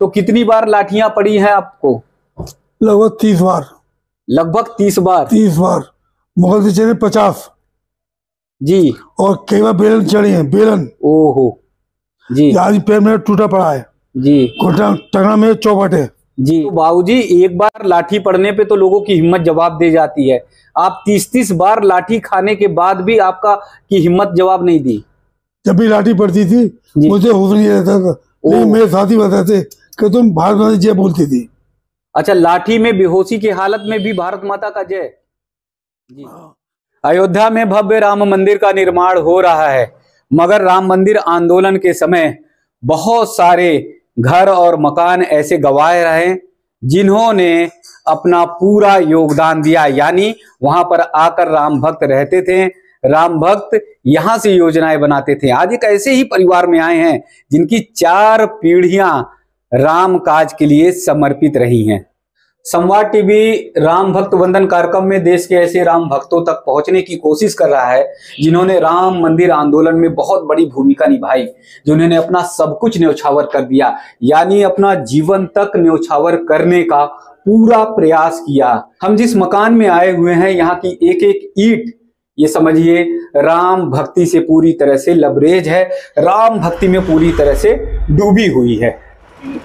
तो कितनी बार लाठियां पड़ी हैं आपको? लगभग 30 बार। लगभग 30 बार। 30 बार। मुगल से चले 50 जी। और कई बार बेलन चढ़ी है, बेलन। ओहो जी। आज पैर मेरा टूटा पड़ा है जी। घुटना टंगना में चौपट है जी। तो बाबूजी एक बार लाठी पड़ने पे तो लोगों की हिम्मत जवाब दे जाती है, आप 30 बार लाठी खाने के बाद भी आपका की हिम्मत जवाब नहीं दी? जब भी लाठी पड़ती थी मुझे होश नहीं रहता था, लेकिन मेरे साथी बताते कि तुम भारत माता जय बोलती थी। अच्छा, लाठी में बेहोशी की हालत में भी भारत माता का जय। जी। अयोध्या में भव्य राम मंदिर का निर्माण हो रहा है, मगर राम मंदिर आंदोलन के समय बहुत सारे घर और मकान ऐसे गंवाए रहे जिन्होंने अपना पूरा योगदान दिया, यानी वहां पर आकर राम भक्त रहते थे, राम भक्त यहां से योजनाएं बनाते थे। आज एक ऐसे ही परिवार में आए हैं जिनकी 4 पीढ़ियां राम काज के लिए समर्पित रही हैं। संवाद टीवी राम भक्त वंदन कार्यक्रम में देश के ऐसे राम भक्तों तक पहुंचने की कोशिश कर रहा है जिन्होंने राम मंदिर आंदोलन में बहुत बड़ी भूमिका निभाई, जिन्होंने अपना सब कुछ न्यौछावर कर दिया, यानी अपना जीवन तक न्यौछावर करने का पूरा प्रयास किया। हम जिस मकान में आए हुए हैं, यहाँ की एक एक ईंट ये समझिए राम भक्ति से पूरी तरह से लबरेज है, राम भक्ति में पूरी तरह से डूबी हुई है।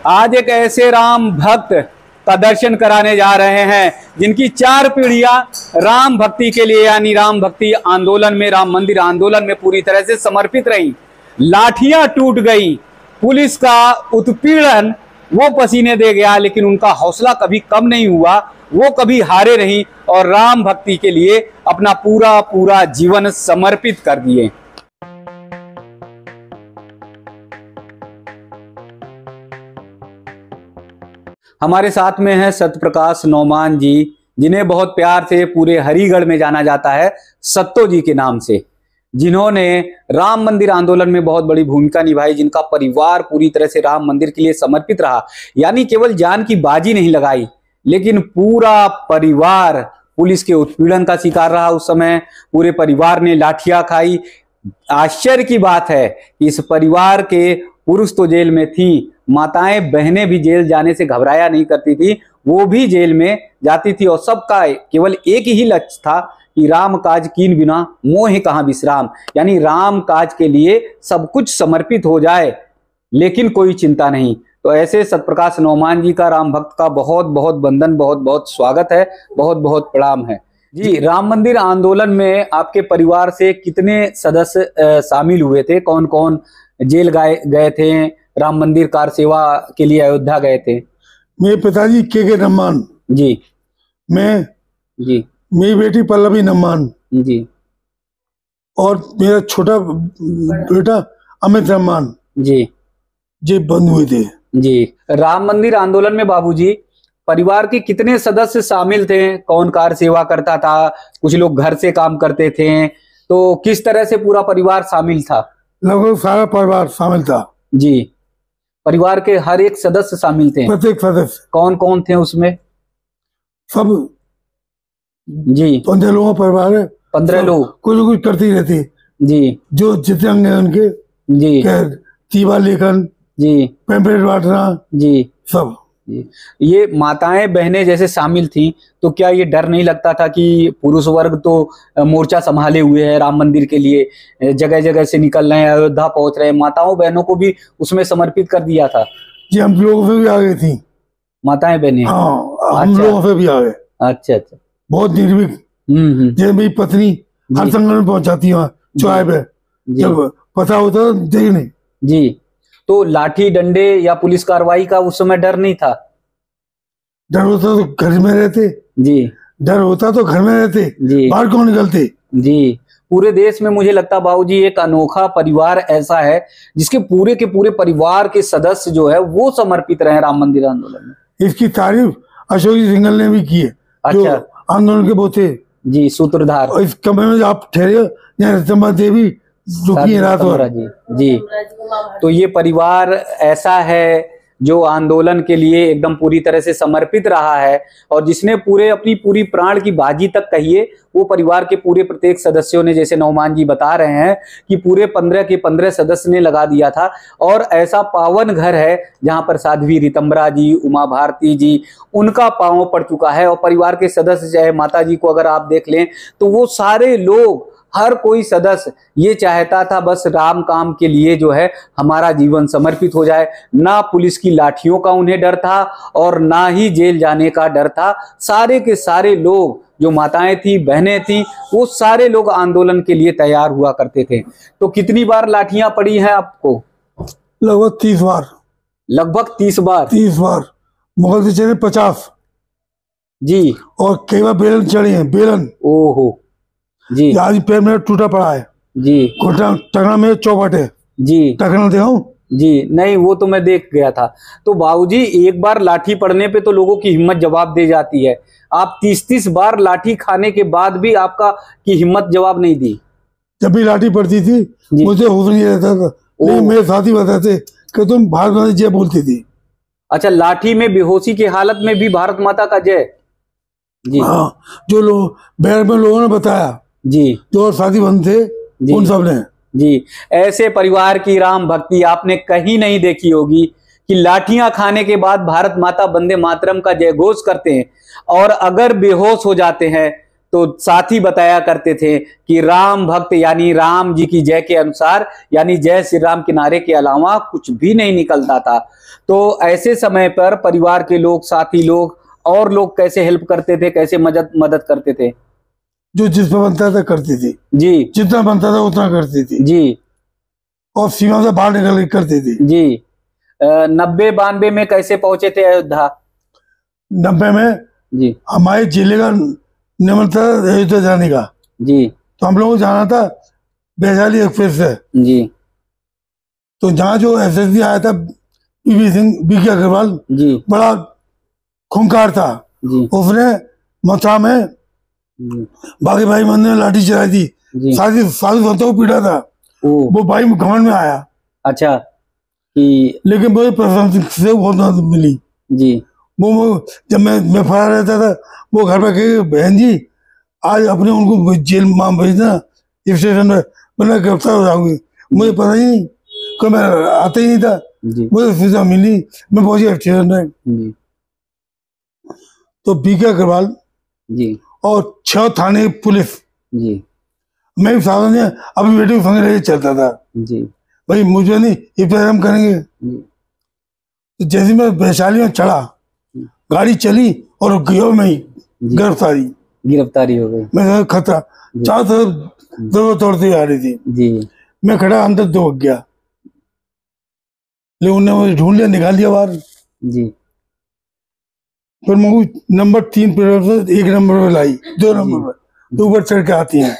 आज एक ऐसे राम भक्त का दर्शन कराने जा रहे हैं जिनकी 4 पीढ़ियां राम भक्ति के लिए, यानी राम भक्ति आंदोलन में, राम मंदिर आंदोलन में पूरी तरह से समर्पित रही। लाठियां टूट गई, पुलिस का उत्पीड़न वो पसीने दे गया, लेकिन उनका हौसला कभी कम नहीं हुआ, वो कभी हारे नहीं और राम भक्ति के लिए अपना पूरा पूरा जीवन समर्पित कर दिए। हमारे साथ में है सत्यप्रकाश नौमान जी, जिन्हें बहुत प्यार से पूरे हरिगढ़ में जाना जाता है सत्तो जी के नाम से, जिन्होंने राम मंदिर आंदोलन में बहुत बड़ी भूमिका निभाई, जिनका परिवार पूरी तरह से राम मंदिर के लिए समर्पित रहा, यानी केवल जान की बाजी नहीं लगाई, लेकिन पूरा परिवार पुलिस के उत्पीड़न का शिकार रहा। उस समय पूरे परिवार ने लाठियां खाई। आश्चर्य की बात है कि इस परिवार के पुरुष तो जेल में थी, माताएं बहनें भी जेल जाने से घबराया नहीं करती थी, वो भी जेल में जाती थी और सबका केवल एक ही लक्ष्य था कि राम काज कीन बिना मोह कहां विश्राम, यानी राम काज के लिए सब कुछ समर्पित हो जाए, लेकिन कोई चिंता नहीं। तो ऐसे सत्यप्रकाश नौमान जी का राम भक्त का बहुत बहुत वंदन, बहुत बहुत स्वागत है, बहुत बहुत प्रणाम है जी। राम मंदिर आंदोलन में आपके परिवार से कितने सदस्य शामिल हुए थे? कौन कौन जेल गए थे, राम मंदिर कार सेवा के लिए अयोध्या गए थे? मेरे पिताजी के नम्मान जी, मैं जी, मेरी बेटी पल्लवी नम्मान जी, और मेरा छोटा बेटा अमित नम्मान जी, जी बंद हुए थे। जी। राम मंदिर आंदोलन में बाबूजी परिवार के कितने सदस्य शामिल थे? कौन कार सेवा करता था, कुछ लोग घर से काम करते थे, तो किस तरह से पूरा परिवार शामिल था? लगभग सारा परिवार शामिल था जी। परिवार के हर एक सदस्य शामिल थे? प्रत्येक सदस्य। कौन कौन थे उसमें? सब जी 15 लोगों का परिवार है। 15 लोग कुछ न कुछ करते ही रहते जी, जो जितने अंग हैं उनके, जी, तीवा लेखन, जी, पैम्पलेट बांटना, जी, सब। जी। ये माताएं बहनें जैसे शामिल थी, तो क्या ये डर नहीं लगता था कि पुरुष वर्ग तो मोर्चा संभाले हुए है राम मंदिर के लिए, जगह जगह से निकल रहे हैं, अयोध्या पहुंच रहे हैं, माताओं बहनों को भी उसमें समर्पित कर दिया था? जी हम लोगों से भी आ गई थी माताएं बहनें? हाँ, हम अच्छा। लोगों से भी आ गए। अच्छा अच्छा। बहुत निर्भीक। जैसे मेरी पत्नी हर संगठन में पहुंचाती है चौराहे पे, जब पता होता देख नहीं। जी। तो लाठी डंडे या पुलिस कार्रवाई का उस समय डर नहीं था? डर होता तो घर में रहते जी, डर होता तो घर में रहते जी, बाहर कौन निकलते। जी। पूरे देश में मुझे लगता बाबूजी एक अनोखा परिवार ऐसा है जिसके पूरे के पूरे परिवार के सदस्य जो है वो समर्पित रहे राम मंदिर आंदोलन में। इसकी तारीफ अशोक जी सिंघल ने भी की है। अच्छा। आंदोलन के वो थे जी, सूत्रधार। और इस कमरे में आप ठहरे, यहाँ रतम्मा देवी रुकी है रात भर। जी, जी। तो ये परिवार ऐसा है जो आंदोलन के लिए एकदम पूरी तरह से समर्पित रहा है और जिसने अपनी पूरी प्राण की बाजी तक कहिए, वो परिवार के पूरे प्रत्येक सदस्यों ने, जैसे नौमान जी बता रहे हैं कि पूरे 15 के 15 सदस्य ने लगा दिया था। और ऐसा पावन घर है जहां पर साध्वी रितंबरा जी, उमा भारती जी, उनका पांव पड़ चुका है। और परिवार के सदस्य चाहे माता जी को अगर आप देख लें तो वो सारे लोग, हर कोई सदस्य ये चाहता था बस राम काम के लिए जो है हमारा जीवन समर्पित हो जाए। ना पुलिस की लाठियों का उन्हें डर था और ना ही जेल जाने का डर था। सारे के सारे लोग, जो माताएं थी, बहनें थी, वो सारे लोग आंदोलन के लिए तैयार हुआ करते थे। तो कितनी बार लाठियां पड़ी हैं आपको? लगभग 30 बार। लगभग 30 बार। 30 बार। मुगल से चले 50 जी। और कई बार बेलन चढ़े हैं, बेलन। ओहो जी। आज पैर मेरा टूटा पड़ा है जी। टखना में चौपट है जी। टखना दिखाऊं? जी नहीं, वो तो मैं देख गया था। तो बाबूजी, एक बार लाठी पड़ने पे तो लोगों की हिम्मत जवाब दे जाती है। आप 30 बार लाठी खाने के बाद भी आपका की हिम्मत जवाब नहीं दी? जब भी लाठी पड़ती थी मुझे होश नहीं रहता था, लेकिन मेरे साथी बताते कि तुम भारत माता जय बोलती थी। अच्छा, लाठी में बेहोशी की हालत में भी भारत माता का जय? जी। हाँ, जो लोग बैर में लोगों ने बताया जी, जो साथी बंद थे उन सब ने। जी। ऐसे परिवार की राम भक्ति आपने कहीं नहीं देखी होगी कि लाठियां खाने के बाद भारत माता वंदे मातरम का जय घोष करते हैं और अगर बेहोश हो जाते हैं तो साथी बताया करते थे कि राम भक्त यानी राम जी की जय के अनुसार, यानी जय श्री राम के नारे के अलावा कुछ भी नहीं निकलता था। तो ऐसे समय पर परिवार के लोग, साथी लोग और लोग कैसे हेल्प करते थे, कैसे मदद करते थे? जो जिस पर बनता था करती थी जी। जितना बनता था उतना करती थी जी। और सीमा से बाहर निकल के करती थी। जी। 90-92 में कैसे पहुंचे थे अयोध्या? 90 में जी। हमारे जिले का निमंत्रण था अयोध्या जाने का। जी। तो हम लोगों को जाना था वैशाली एक्सप्रेस से। जी। तो जहाँ जो एसएसपी आया था बीबी सिंह, बीके अग्रवाल जी। बड़ा खूंखार था। जी। उसने मथुरा में बाकी भाई मंदिर में लाठी चलाई थी, साधु संतों को पीटा था। वो भाई घमंड में आया। अच्छा। कि लेकिन मुझे प्रशंसक से बहुत मदद मिली। जी। वो जब मैं फरार रहता था, वो घर पर कहे बहन जी आज अपने उनको जेल में भेजना स्टेशन में, वरना गिरफ्तार हो जाऊंगी। मुझे पता ही नहीं, कोई मैं आता ही नहीं था। मुझे सूचना मिली, मैं पहुंची स्टेशन में। तो बीके अग्रवाल जी और 6 थाने पुलिस जी, मैं भी सावधान है, अपनी बेटी को संग लेके चलता था जी। भाई मुझे नहीं, इफ्तार हम करेंगे। तो जैसे मैं वैशाली में चढ़ा, गाड़ी चली और गयो में ही गिरफ्तारी हो गई। मैं खतरा, चारों तरफ दौड़ तोड़ती आ रही थी जी। मैं खड़ा अंदर दौड़ गया, लेकिन उन्होंने मुझे ढूंढ लिया, निकाल दिया बाहर जी। फिर मैं नंबर 3 पे 1 नंबर पे लाई, 2 नंबर पे, तो ऊपर चढ़ के आती हैं।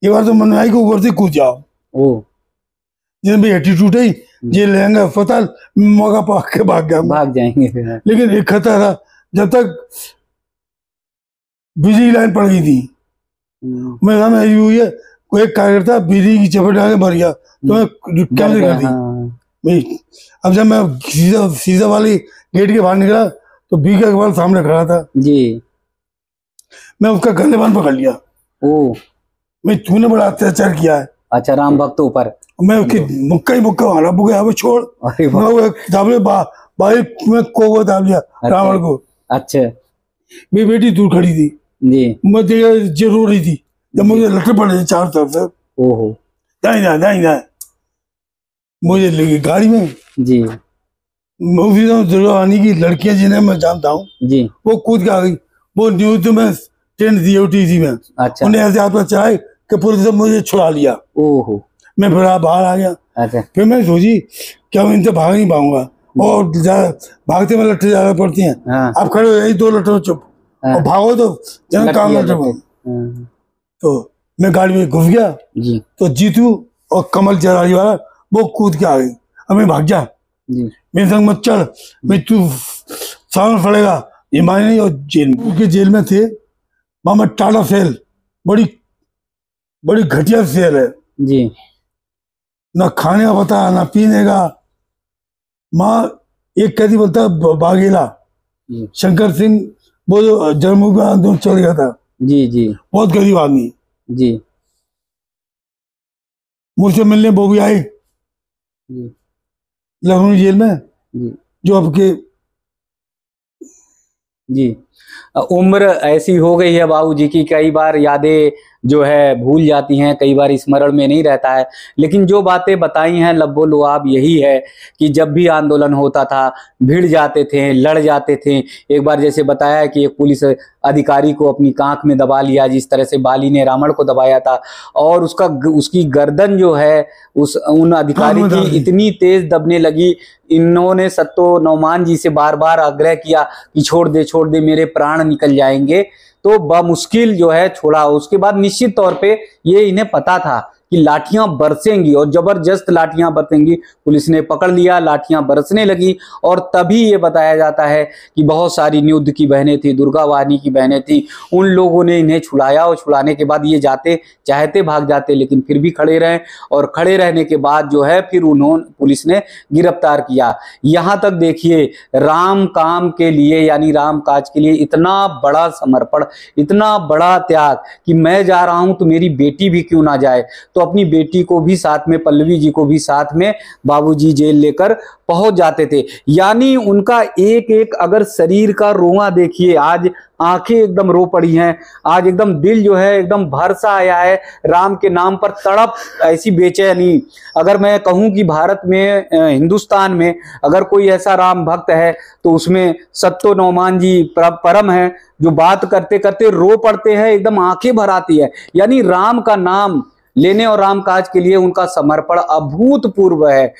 ये बार तो मन में आई कि ऊपर से कूद जाओ। जिसमें भी एटीट्यूड है, जेल लेंगे अस्पताल, मौका पा के भाग जाएंगे। लेकिन एक खतरा था, जब तक बिजली लाइन पड़ गई थी, मेरे सामने आई हुई है, कोई एक कार्यकर्ता बिजली की चपेट आके मर गया, तो मैं कैसे कर दी। अब जब मैं सीधा वाली गेट के बाहर निकला तो बीके अग्रवाल सामने खड़ा था जी। मैं उसका गलेबान पकड़ लिया। मैं तूने बड़ा अत्याचार किया है। अच्छा, राम भक्तों पर। मैं उसकी मुक्का ही मुक्का मारा, बुके यहाँ पे छोड़, मैं को दाब लिया रावण को। अच्छा। मेरी बेटी दूर खड़ी थी जी, मैं देखा जो रो रही थी, जब मुझे लटक पड़े चारों तरफ से। ओहो, दाई मुझे लेगी गाड़ी में जी। उसी समय दुर्गावानी की लड़कियां जिन्हें मैं जानता हूँ जी, वो कूद के आ गई। वो न्यूज में ट्रेंड थी में। अच्छा। उन्हें ऐसे हाथ पर चढ़ाए कि पुलिस ने मुझे छुड़ा लिया। ओहो। मैं फिर बाहर आ गया। अच्छा। फिर मैं सोची क्या मैं इनसे भाग नहीं पाऊंगा, और भागते में लट्ठे ज्यादा पड़ती हैं। हाँ। आप खड़े हो यही 2 लट्ठों चुप। हाँ। और भागो तो जन काम लट्ठे। हाँ। तो मैं गाड़ी में घुस गया जी। तो जीतू और कमल जरारी वाला वो कूद के आ गई, हमें भाग जा जी। मेरे संग मत चल, मैं तू सामने पड़ेगा, ये माने नहीं। और जेल में थे वहां टाटा सेल, बड़ी घटिया सेल है जी। ना खाने का पता, ना पीने का। माँ एक कैदी बोलता बाघेला शंकर सिंह, वो जो जम्मू का आंदोलन चल गया था। जी जी। बहुत गरीब आदमी जी। मुझसे मिलने वो भी आए लखनऊ जेल में जी। जो आपके जी उम्र ऐसी हो गई है बाबूजी की, कई बार यादें जो है भूल जाती हैं, कई बार स्मरण में नहीं रहता है। लेकिन जो बातें बताई हैं लब्बो लुआब यही है कि जब भी आंदोलन होता था भिड़ जाते थे, लड़ जाते थे। एक बार जैसे बताया कि एक पुलिस अधिकारी को अपनी कांख में दबा लिया, जिस तरह से बाली ने रावण को दबाया था, और उसकी गर्दन जो है उन अधिकारी की इतनी तेज दबने लगी, इन्होंने सत्तो नौमान जी से बार बार आग्रह किया कि छोड़ दे मेरे प्राण निकल जाएंगे, तो बमुश्किल जो है छोड़ा। उसके बाद निश्चित तौर पे ये इन्हें पता था कि लाठियां बरसेंगी और जबरदस्त लाठियां बरसेंगी। पुलिस ने पकड़ लिया, लाठियां बरसने लगी, और तभी ये बताया जाता है कि बहुत सारी नियुद्ध की बहनें थी, दुर्गा वाहिनी की बहनें थी, उन लोगों ने इन्हें छुड़ाया, और छुड़ाने के बाद ये जाते चाहते भाग जाते, लेकिन फिर भी खड़े रहे, और खड़े रहने के बाद जो है फिर पुलिस ने गिरफ्तार किया। यहां तक देखिए, राम काम के लिए यानी राम काज के लिए इतना बड़ा समर्पण, इतना बड़ा त्याग कि मैं जा रहा हूं तो मेरी बेटी भी क्यों ना जाए, तो अपनी बेटी को भी साथ में, पल्लवी जी को भी साथ में बाबूजी जेल लेकर पहुंच जाते थे। यानी उनका एक एक अगर शरीर का रोआ देखिए, आज आंखें एकदम रो पड़ी हैं, आज एकदम दिल जो है एकदम भर सा आया है राम के नाम पर, तड़प, ऐसी बेचैनी। अगर मैं कहूं कि भारत में, हिंदुस्तान में अगर कोई ऐसा राम भक्त है तो उसमें सत्तो नौमान जी परम है, जो बात करते करते रो पड़ते हैं, एकदम आंखें भर आती है। यानी राम का नाम लेने और राम काज के लिए उनका समर्पण अभूतपूर्व है।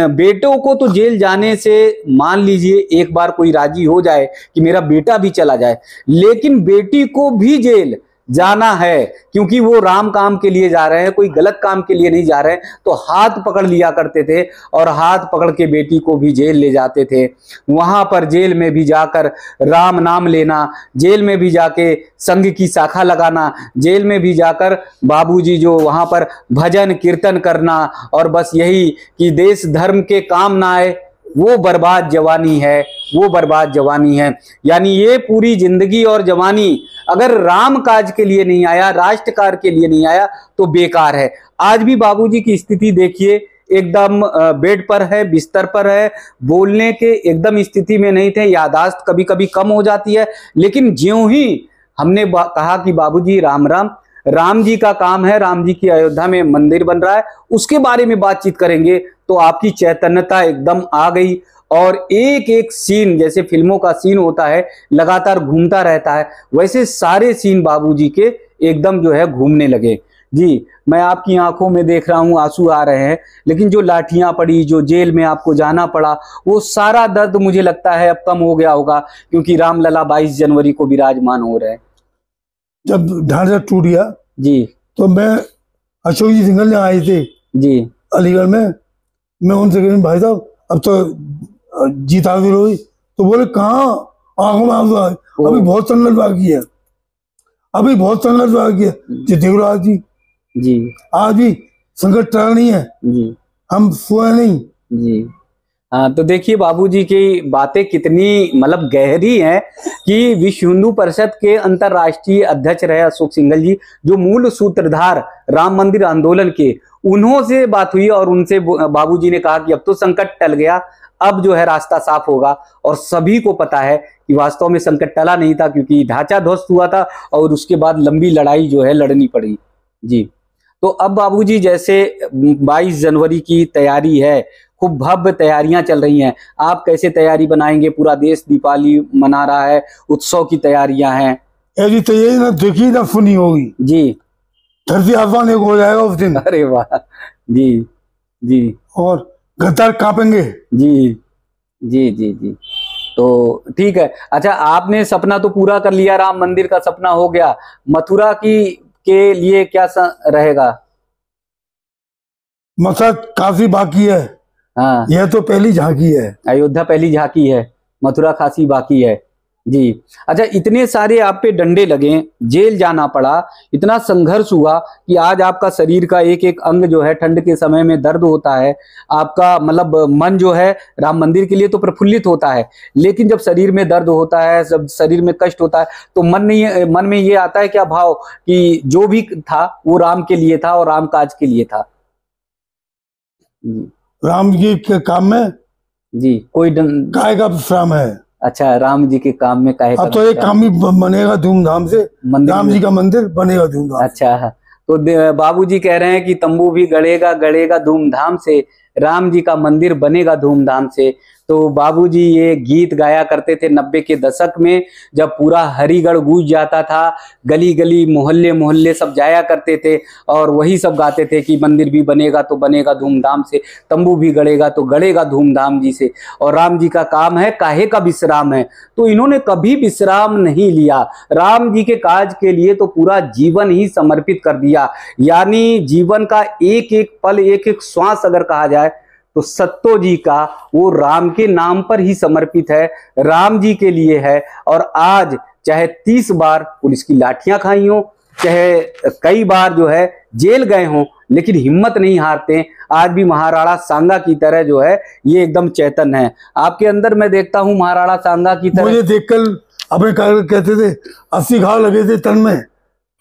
बेटों को तो जेल जाने से मान लीजिए एक बार कोई राजी हो जाए कि मेरा बेटा भी चला जाए, लेकिन बेटी को भी जेल जाना है क्योंकि वो राम काम के लिए जा रहे हैं, कोई गलत काम के लिए नहीं जा रहे हैं, तो हाथ पकड़ लिया करते थे और हाथ पकड़ के बेटी को भी जेल ले जाते थे। वहां पर जेल में भी जाकर राम नाम लेना, जेल में भी जाके संघ की शाखा लगाना, जेल में भी जाकर बाबूजी जो वहां पर भजन कीर्तन करना, और बस यही कि देश धर्म के काम ना आए, वो बर्बाद जवानी है, वो बर्बाद जवानी है। यानी ये पूरी जिंदगी और जवानी अगर राम काज के लिए नहीं आया, राष्ट्र कार्य के लिए नहीं आया, तो बेकार है। आज भी बाबूजी की स्थिति देखिए, एकदम बेड पर है, बिस्तर पर है, बोलने के एकदम स्थिति में नहीं थे, यादाश्त कभी कभी कम हो जाती है। लेकिन ज्यों ही हमने कहा कि बाबूजी राम राम, राम जी का काम है, राम जी की अयोध्या में मंदिर बन रहा है, उसके बारे में बातचीत करेंगे, तो आपकी चैतन्यता एकदम आ गई, और एक एक सीन, जैसे फिल्मों का सीन होता है लगातार घूमता रहता है, वैसे सारे सीन बाबूजी के एकदम जो है घूमने लगे। जी, मैं आपकी आंखों में देख रहा हूं आंसू आ रहे हैं, लेकिन जो लाठियां पड़ी, जो जेल में आपको जाना पड़ा, वो सारा दर्द मुझे लगता है अब कम हो गया होगा, क्योंकि रामलला 22 जनवरी को विराजमान हो रहे हैं। जब ढांचा टूट गया जी, तो मैं, अशोक जी सिंघल ने आए थे जी अलीगढ़ में, मैं उनसे कह भाई साहब अब तो जीत हासिल हुई, तो बोले कहाँ, आंखों में आंसू आए, अभी बहुत संघर्ष बाकी है, अभी बहुत संघर्ष बाकी है। जी देख लो आज जी, आज भी संघर्ष टला नहीं है जी, हम सोए नहीं जी। हाँ, तो देखिए बाबूजी की बातें कितनी मतलब गहरी हैं कि विश्व हिंदू परिषद के अंतर्राष्ट्रीय अध्यक्ष रहे अशोक सिंघल जी, जो मूल सूत्रधार राम मंदिर आंदोलन के, उन्हों से बात हुई और उनसे बाबूजी ने कहा कि अब तो संकट टल गया, अब जो है रास्ता साफ होगा। और सभी को पता है कि वास्तव में संकट टला नहीं था, क्योंकि ढांचा ध्वस्त हुआ था और उसके बाद लंबी लड़ाई जो है लड़नी पड़ी जी। तो अब बाबूजी जैसे 22 जनवरी की तैयारी है, खूब भव्य तैयारियां चल रही हैं, आप कैसे तैयारी बनाएंगे? पूरा देश दीपावली मना रहा है, उत्सव की तैयारियां हैं। ऐसी तैयारी ना देखी ना सुनी होगी जी, धरती आसमान एक हो जाएगा उस दिन। अरे वाह जी जी, और गद्दार कांपेंगे जी जी जी जी। तो ठीक है, अच्छा आपने सपना तो पूरा कर लिया, राम मंदिर का सपना हो गया, मथुरा की के लिए क्या रहेगा? मकसद काफी बाकी है। हाँ, यह तो पहली झांकी है, अयोध्या पहली झांकी है, मथुरा खासी बाकी है जी। अच्छा, इतने सारे आप पे डंडे लगे, जेल जाना पड़ा, इतना संघर्ष हुआ कि आज आपका शरीर का एक एक अंग जो है ठंड के समय में दर्द होता है, आपका मतलब मन जो है राम मंदिर के लिए तो प्रफुल्लित होता है, लेकिन जब शरीर में दर्द होता है, जब शरीर में कष्ट होता है, तो मन में ये आता है क्या भाव कि जो भी था वो राम के लिए था और राम काज के लिए था। राम जी के काम में जी कोई काय का विश्राम है। अच्छा, राम जी के काम में काहे का अब तो एक काम ही बनेगा धूमधाम से, राम जी का मंदिर बनेगा धूमधाम। अच्छा, तो बाबूजी कह रहे हैं कि तंबू भी गड़ेगा धूमधाम से, राम जी का मंदिर बनेगा धूमधाम से। तो बाबूजी ये गीत गाया करते थे 90 के दशक में, जब पूरा हरिगढ़ गूंज जाता था, गली गली मोहल्ले मोहल्ले सब जाया करते थे और वही सब गाते थे कि मंदिर भी बनेगा तो बनेगा धूमधाम से, तंबू भी गड़ेगा तो गड़ेगा धूमधाम जी से, और राम जी का काम है काहे का विश्राम है। तो इन्होंने कभी विश्राम नहीं लिया, राम जी के काज के लिए तो पूरा जीवन ही समर्पित कर दिया। यानी जीवन का एक एक पल, एक एक श्वास अगर कहा जाए तो सत्तो जी का वो राम के नाम पर ही समर्पित है, राम जी के लिए है। और आज चाहे 30 बार पुलिस की लाठियां खाई हो, चाहे कई बार जो है जेल गए हों, लेकिन हिम्मत नहीं हारते। आज भी महाराणा सांगा की तरह जो है ये एकदम चैतन्य है। आपके अंदर मैं देखता हूं महाराणा सांगा की तरह। मुझे देखकर अपने कहते थे 80 घाव लगे थे तन में,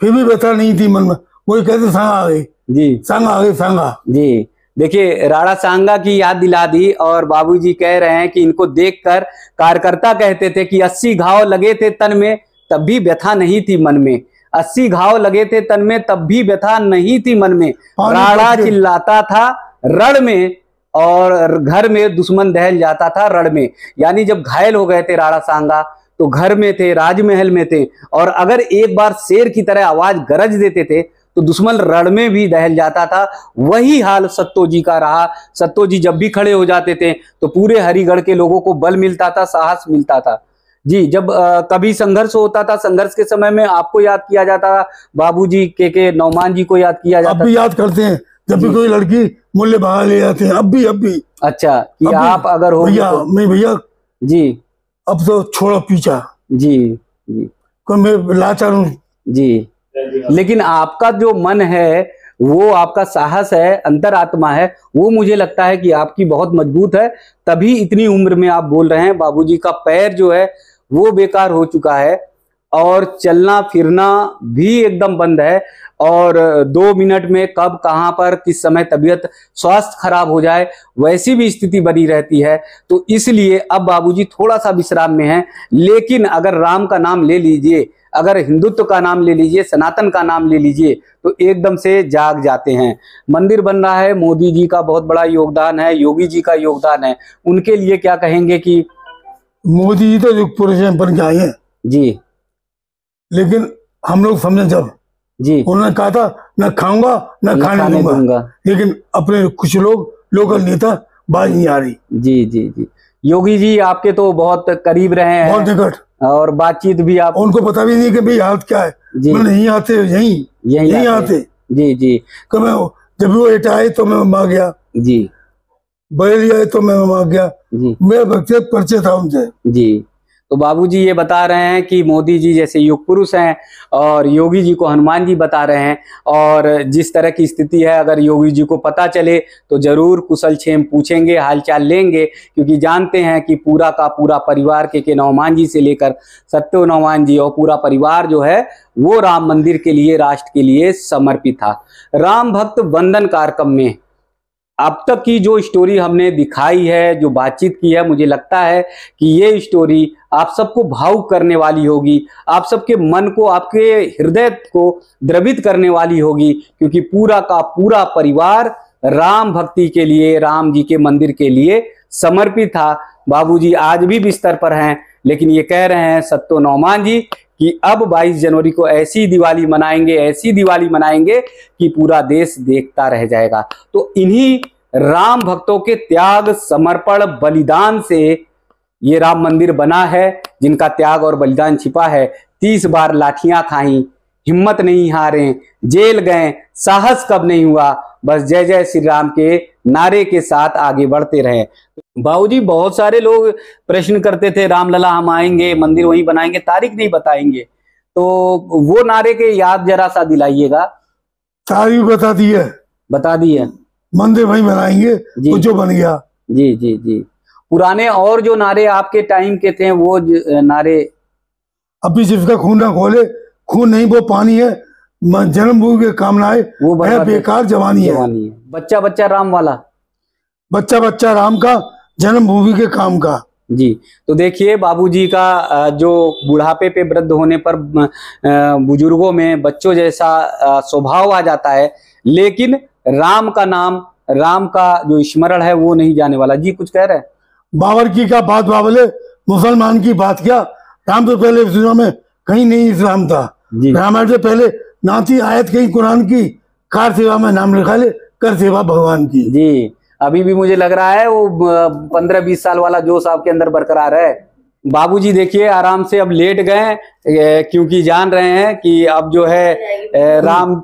फिर भी व्यथा नहीं थी मन में, वही कहते सांगा आ गई जी, सांगा आ गई सांगा जी। देखिए, राणा सांगा की याद दिला दी और बाबूजी कह रहे हैं कि इनको देखकर कार्यकर्ता कहते थे कि 80 घाव लगे थे तन में तब भी व्यथा नहीं थी मन में, 80 घाव लगे थे तन में तब भी व्यथा नहीं थी मन में। राणा चिल्लाता था रण में और घर में दुश्मन दहल जाता था रण में। यानी जब घायल हो गए थे राणा सांगा तो घर में थे, राजमहल में थे, और अगर एक बार शेर की तरह आवाज गरज देते थे तो दुश्मन रण में भी दहल जाता था। वही हाल सत्तो जी का रहा। सत्तो जी जब भी खड़े हो जाते थे तो पूरे हरिगढ़ के लोगों को बल मिलता था, साहस मिलता था जी। जब कभी संघर्ष होता था, संघर्ष के समय में आपको याद किया जाता था, बाबूजी के नौमान जी को याद किया जाता, अब भी याद करते हैं। जब भी कोई लड़की मूल्य भगा ले जाते हैं, अब भी अच्छा कि आप अगर हो भैया तो... मैं भैया जी, अब तो छोड़ो पीछा जी जी, मैं लाचार हूँ जी। लेकिन आपका जो मन है, वो आपका साहस है, अंतरात्मा है, वो मुझे लगता है कि आपकी बहुत मजबूत है, तभी इतनी उम्र में आप बोल रहे हैं। बाबूजी का पैर जो है वो बेकार हो चुका है और चलना फिरना भी एकदम बंद है, और 2 मिनट में कब कहां पर किस समय तबीयत स्वास्थ्य खराब हो जाए वैसी भी स्थिति बनी रहती है। तो इसलिए अब बाबूजी थोड़ा सा विश्राम में हैं। लेकिन अगर राम का नाम ले लीजिए, अगर हिंदुत्व का नाम ले लीजिए, सनातन का नाम ले लीजिए, तो एकदम से जाग जाते हैं। मंदिर बन रहा है, मोदी जी का बहुत बड़ा योगदान है, योगी जी का योगदान है, उनके लिए क्या कहेंगे? कि मोदी जी तो पुरुष बन के आए हैं जी, लेकिन हम लोग समझे जब जी, उन्होंने कहा था न खाऊंगा न खाने दूंगा, लेकिन अपने कुछ लोग लोकल नेता बाज नहीं आ रही। जी जी जी, योगी जी आपके तो बहुत करीब रहे हैं, बहुत निकट, और बातचीत भी आप, उनको पता भी नहीं कि भाई हाथ क्या है। नहीं आते यहीं आते जी जी। जब वो एटा आए तो मैं वहां गया जी, बरेली आए तो मैं वहां गया जी, मेरा व्यक्तिगत परिचय था उनसे जी। तो बाबूजी ये बता रहे हैं कि मोदी जी जैसे युग पुरुष हैं और योगी जी को हनुमान जी बता रहे हैं, और जिस तरह की स्थिति है अगर योगी जी को पता चले तो जरूर कुशल क्षेम पूछेंगे, हालचाल लेंगे, क्योंकि जानते हैं कि पूरा का पूरा परिवार के नौमान जी से लेकर सत्यो नौमान जी और पूरा परिवार जो है वो राम मंदिर के लिए, राष्ट्र के लिए समर्पित था। राम भक्त वंदन कार्यक्रम में अब तक की जो स्टोरी हमने दिखाई है, जो बातचीत की है, मुझे लगता है कि ये स्टोरी आप सबको भावुक करने वाली होगी, आप सबके मन को, आपके हृदय को द्रवित करने वाली होगी, क्योंकि पूरा का पूरा परिवार राम भक्ति के लिए, राम जी के मंदिर के लिए समर्पित था। बाबूजी आज भी बिस्तर पर हैं, लेकिन ये कह रहे हैं सत्तो नौमान जी कि अब 22 जनवरी को ऐसी दिवाली मनाएंगे, ऐसी दिवाली मनाएंगे कि पूरा देश देखता रह जाएगा। तो इन्हीं राम भक्तों के त्याग, समर्पण, बलिदान से ये राम मंदिर बना है, जिनका त्याग और बलिदान छिपा है। 30 बार लाठियां खाई, हिम्मत नहीं हारे, जेल गए, साहस कब नहीं हुआ, बस जय जय श्री राम के नारे के साथ आगे बढ़ते रहे। बाबूजी, बहुत सारे लोग प्रश्न करते थे, रामलला हम आएंगे, मंदिर वहीं बनाएंगे, तारीख नहीं बताएंगे, तो वो नारे के याद जरा सा दिलाइएगा। तारीख बता दी है, मंदिर वहीं बनाएंगे, तो जो बन गया। जी जी जी। पुराने और जो नारे आपके टाइम के थे वो नारे? अभी जिसका खून ना खोले, खून नहीं वो पानी है, जन्मभूमि के कामनाएं वो है बेकार जवानी है। बच्चा बच्चा राम वाला, बच्चा बच्चा राम का, जन्मभूमि के काम का। जी। तो देखिए बाबूजी का जो बुढ़ापे पे वृद्ध होने पर बुजुर्गों में बच्चों जैसा स्वभाव आ जाता है, लेकिन राम का नाम, राम का जो स्मरण है वो नहीं जाने वाला। जी कुछ कह रहे हैं? बाबर की का बात बावले, मुसलमान की बात क्या, राम तो पहले दुनिया में कहीं नहीं इस्लाम था। रामायण से पहले ना थी आयत कहीं कुरान की, कार सेवा में नाम लिखा ले, कर सेवा भगवान की। जी, अभी भी मुझे लग रहा है वो 15-20 साल वाला जोश आपके अंदर बरकरार है। बाबूजी देखिए आराम से अब लेट गए, क्योंकि जान रहे हैं कि अब जो है राम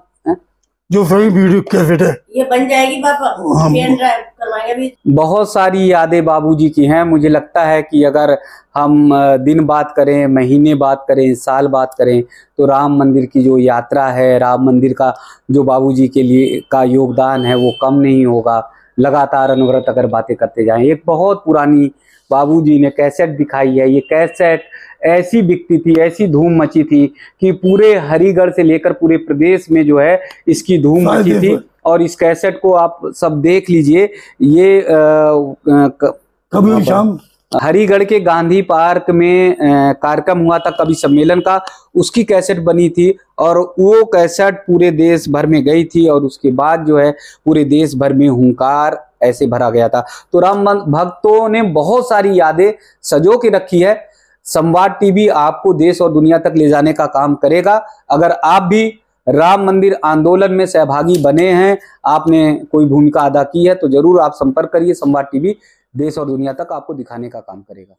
जो सही वीडियो कैसेट है ये बन जाएगी पापा, पेन ड्राइव करवाएंगे अभी। बहुत सारी यादें बाबूजी की हैं। मुझे लगता है कि अगर हम दिन बात करें, महीने बात करें, साल बात करें, तो राम मंदिर की जो यात्रा है, राम मंदिर का जो बाबूजी के लिए का योगदान है वो कम नहीं होगा। लगातार अनवरत अगर बातें करते जाएं, एक बहुत पुरानी बाबूजी ने कैसेट दिखाई है। ये कैसेट ऐसी बिकती थी, ऐसी धूम मची थी कि पूरे हरिगढ़ से लेकर पूरे प्रदेश में जो है इसकी धूम मची थी। और इस कैसेट को आप सब देख लीजिए। ये कभी शाम हरिगढ़ के गांधी पार्क में कार्यक्रम हुआ था कवि सम्मेलन का, उसकी कैसेट बनी थी और वो कैसेट पूरे देश भर में गई थी। और उसके बाद जो है पूरे देश भर में हुंकार ऐसे भरा गया था। तो राम भक्तों ने बहुत सारी यादें सजो के रखी है। संवाद टीवी आपको देश और दुनिया तक ले जाने का काम करेगा। अगर आप भी राम मंदिर आंदोलन में सहभागी बने हैं, आपने कोई भूमिका अदा की है, तो जरूर आप संपर्क करिए। संवाद टीवी देश और दुनिया तक आपको दिखाने का काम करेगा।